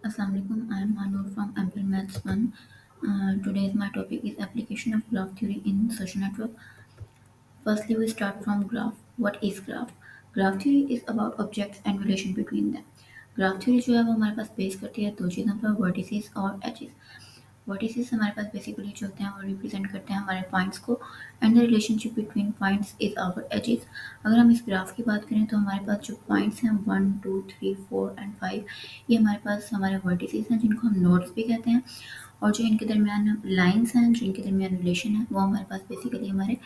Assalamualaikum. I am Manur from Ample Maths 1. Today's my topic is application of graph theory in social network. Firstly, we start from graph. What is graph? Graph theory is about objects and relation between them. Graph theory जो है वो हमारे पास base करती है दो चीज़ों पर, vertices और एजेस। वर्टिसेस हमारे पास बेसिकली जो होते हैं वो रिप्रेजेंट करते हैं हमारे पॉइंट्स को, and the relationship between points is our edges. अगर हम इस ग्राफ की बात करें तो हमारे पास जो पॉइंट्स हैं 1 2 3 4 एंड 5, ये हमारे पास हमारे वर्टिसेस हैं जिनको हम नोड्स भी कहते हैं, और जो इनके दरमियान लाइंस हैं, जो इनके दरमियान रिलेशन है, वो हमारे पास बेसिकली हमारे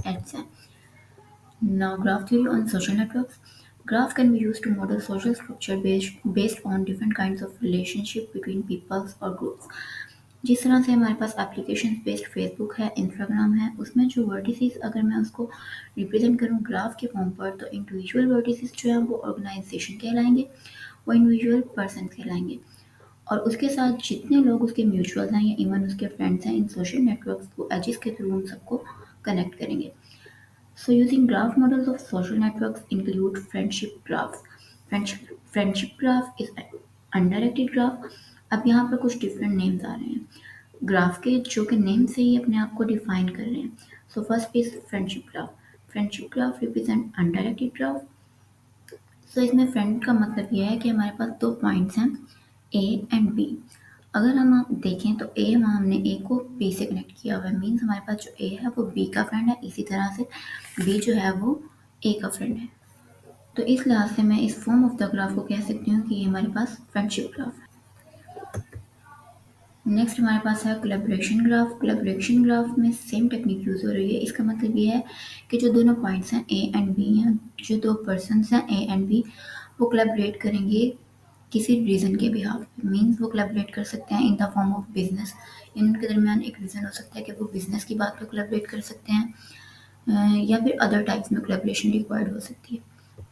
एड्स हैं। Now, graph theory on social networks. Graph can be used to model social structure based on different kinds of relationship between peoples or groups. जिस तरह से हमारे पास एप्लीकेशन बेस्ड फेसबुक है, इंस्टाग्राम है, उसमें जो वर्टिसेस अगर मैं उसको रिप्रेजेंट करूँ ग्राफ के फॉर्म पर, तो इंडिविजुअल वर्टिसेस जो है वो ऑर्गेनाइजेशन कहलाएंगे, वो इंडिविजुअल पर्सन कहलाएंगे, और उसके साथ जितने लोग उसके म्यूचुअल हैं या इवन उसके फ्रेंड्स हैं, इन सोशल नेटवर्क्स को एजिस के थ्रू उन सबको कनेक्ट करेंगे। So using graph models of social networks include friendship graph. Friendship graph is undirected graph. अब यहाँ पर कुछ डिफरेंट नेम्स आ रहे हैं ग्राफ के, जो कि नेम से ही अपने आप को डिफाइन कर रहे हैं। So first is friendship graph. Friendship graph represent undirected graph. So इसमें फ्रेंड का मतलब यह है कि हमारे पास दो पॉइंट्स हैं ए एंड बी। अगर हम आप देखें तो ए, वहाँ हमने ए को बी से कनेक्ट किया हुआ है, मीन्स हमारे पास जो ए है वो बी का फ्रेंड है, इसी तरह से बी जो है वो ए का फ्रेंड है। तो इस लिहाज से मैं इस फॉर्म ऑफ द ग्राफ को कह सकती हूँ कि ये हमारे पास फ्रेंडशिप ग्राफ है। नेक्स्ट हमारे पास है कोलैबोरेशन ग्राफ। कोलैबोरेशन ग्राफ में सेम टेक्निक यूज़ हो रही है। इसका मतलब ये है कि जो दोनों पॉइंट्स हैं ए एंड बी हैं, जो दो पर्सनस हैं ए एंड बी, वो कोलैबोरेट करेंगे किसी रीज़न के बिहाफ पे, मीन्स वो कोलैबोरेट कर सकते हैं in the form of business. इनके दरमियान एक रीज़न हो सकता है कि वो बिजनेस की बात पे कोलैबोरेट कर सकते हैं, या फिर अदर टाइप्स में कोलैबोरेशन रिक्वायर्ड हो सकती है।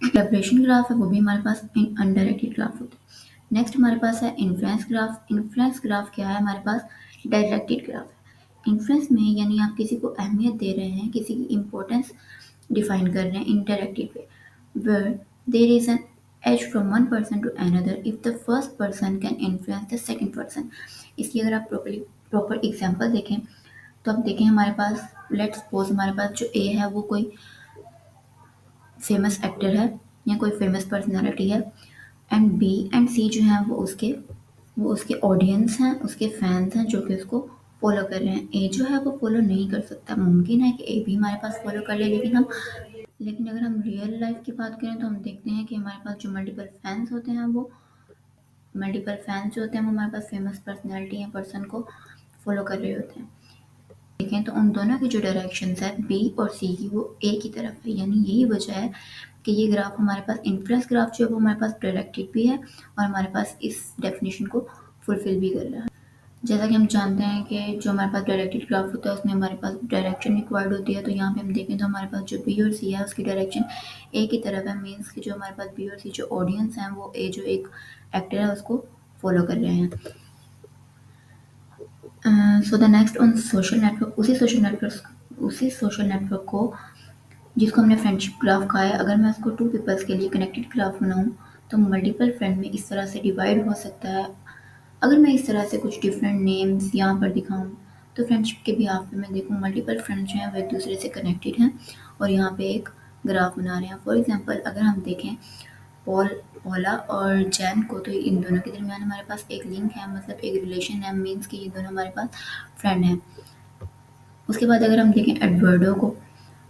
कोलैबोरेशन ग्राफ है वो भी हमारे पास अनडायरेक्टेड ग्राफ होता है। नेक्स्ट हमारे पास है इन्फ्लुएंस ग्राफ। इन्फ्लुएंस ग्राफ क्या है? हमारे पास डायरेक्टेड ग्राफ है। इन्फ्लुएंस में यानी आप किसी को अहमियत दे रहे हैं, किसी की इम्पोर्टेंस डिफाइन कर रहे हैं in directed way, where there is an edge from one person to another if the first person can influence the second person। इसकी अगर आप प्रॉपर एग्जांपल देखें तो आप देखें हमारे पास, लेट्स सपोज हमारे पास जो ए है वो कोई फेमस एक्टर है या कोई फेमस पर्सनालिटी है, एंड बी एंड सी जो हैं वो उसके ऑडियंस हैं, उसके फैंस हैं जो कि उसको फॉलो कर रहे हैं। ए जो है वो फॉलो नहीं कर सकता। मुमकिन है कि ए भी हमारे पास फॉलो कर ले, लेकिन अगर हम रियल लाइफ की बात करें तो हम देखते हैं कि हमारे पास जो मल्टीपल फैंस जो होते हैं वो हमारे पास फेमस पर्सनैलिटी या पर्सन को फॉलो कर रहे होते हैं। देखें तो उन दोनों की जो डायरेक्शंस है बी और सी की, वो ए की तरफ है, यानी यही वजह है कि ये ग्राफ हमारे पास इन्फ्लुएंस ग्राफ जो है वो हमारे पास डायरेक्टेड भी है और हमारे पास इस डेफिनेशन को फुलफिल भी कर रहा है। जैसा कि हम जानते हैं कि जो हमारे पास डायरेक्टेड ग्राफ होता है उसमें हमारे पास डायरेक्शन रिक्वायर्ड होती है, तो यहाँ पे हम देखें तो हमारे पास जो बी और सी है उसकी डायरेक्शन ए की तरफ है, मीन्स कि जो हमारे पास बी और सी जो ऑडियंस हैं वो ए जो एक एक्टर है उसको फॉलो कर रहे हैं। So the next on social network. उसी सोशल नेटवर्क को जिसको हमने फ्रेंडशिप ग्राफ कहा है, अगर मैं उसको टू पीपल्स के लिए कनेक्टेड ग्राफ बनाऊँ तो मल्टीपल फ्रेंड में इस तरह से डिवाइड हो सकता है। अगर मैं इस तरह से कुछ डिफरेंट नेम्स यहाँ पर दिखाऊँ तो फ्रेंडशिप के बिहाफ पे मैं देखूँ मल्टीपल फ्रेंड्स जो हैं वो एक दूसरे से कनेक्टेड हैं और यहाँ पे एक ग्राफ बना रहे हैं। फॉर एग्जांपल अगर हम देखें पॉल पॉला और जैन को, तो इन दोनों के दरमियान हमारे पास एक लिंक है, मतलब एक रिलेशन है, मीन्स कि ये दोनों हमारे पास फ्रेंड हैं। उसके बाद अगर हम देखें एडवर्डो को,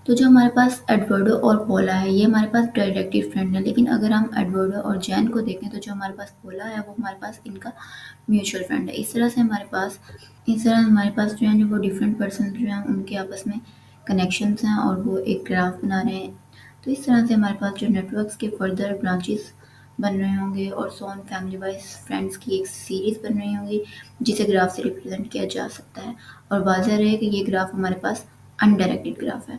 तो जो हमारे पास एडवर्डो और पोला है ये हमारे पास डायरेक्टेड फ्रेंड है, लेकिन अगर हम एडवर्डो और जैन को देखें तो जो हमारे पास पोला है वो हमारे पास इनका म्यूचुअल फ्रेंड है। इस तरह हमारे पास जो है वो डिफरेंट पर्सन जो हैं उनके आपस में कनेक्शंस हैं और वो एक ग्राफ बना रहे हैं। तो इस तरह से हमारे पास जो नेटवर्क्स के फर्दर ब्रांचेस बन रहे होंगे और so on family wise friends की एक सीरीज़ बन रही होंगी जिसे ग्राफ से रिप्रेजेंट किया जा सकता है, और वाजह रहे कि ये ग्राफ हमारे पास अनडायरेक्टेड ग्राफ है।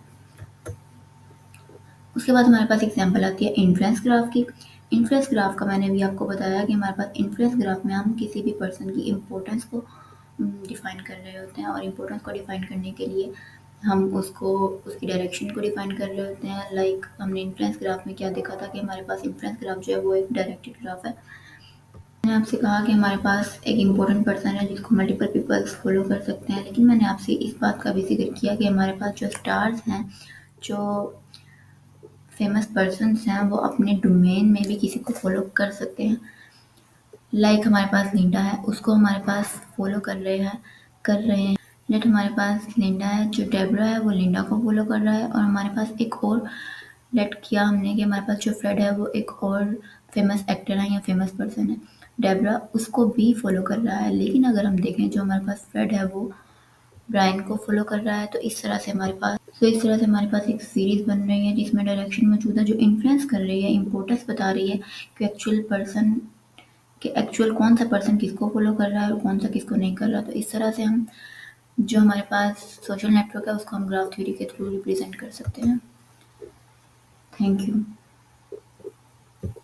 उसके बाद हमारे पास एग्जांपल आती है इन्फ्लुएंस ग्राफ की। इन्फ्लुएंस ग्राफ का मैंने भी आपको बताया कि हमारे पास इन्फ्लुएंस ग्राफ में हम किसी भी पर्सन की इम्पोर्टेंस को डिफाइन कर रहे होते हैं, और इम्पोर्टेंस को डिफाइन करने के लिए हम उसको उसकी डायरेक्शन को डिफाइन कर रहे होते हैं। लाइक हमने इन्फ्लुएंस ग्राफ में क्या देखा था कि हमारे पास इन्फ्लुएंस ग्राफ जो है वो एक डायरेक्टेड ग्राफ है। मैंने आपसे कहा कि हमारे पास एक इम्पोर्टेंट पर्सन है जिसको मल्टीपल पीपल्स फॉलो कर सकते हैं, लेकिन मैंने आपसे इस बात का भी जिक्र किया कि हमारे पास जो स्टार्स हैं, जो फेमस पर्सन्स हैं, वो अपने डोमेन में भी किसी को फॉलो कर सकते हैं। लाइक हमारे पास लिंडा है, उसको हमारे पास फॉलो कर रहे हैं। लेट हमारे पास लिंडा है, जो डेब्रा है वो लिंडा को फॉलो कर रहा है, और हमारे पास एक और लेट किया हमने कि हमारे पास जो फ्रेड है वो एक और फेमस एक्टर है या फेमस पर्सन है, डेब्रा उसको भी फॉलो कर रहा है। लेकिन अगर हम देखें, जो हमारे पास फ्रेड है वो ब्रायन को फॉलो कर रहा है। तो इस तरह से हमारे पास एक सीरीज बन रही है जिसमें डायरेक्शन मौजूद है, जो इन्फ्लुएंस कर रही है, इम्पोर्टेंस बता रही है कि एक्चुअल कौन सा पर्सन किसको फॉलो कर रहा है और कौन सा किसको नहीं कर रहा। तो इस तरह से हम जो हमारे पास सोशल नेटवर्क है उसको हम ग्राफ थ्योरी के थ्रू रिप्रेजेंट कर सकते हैं। Thank you.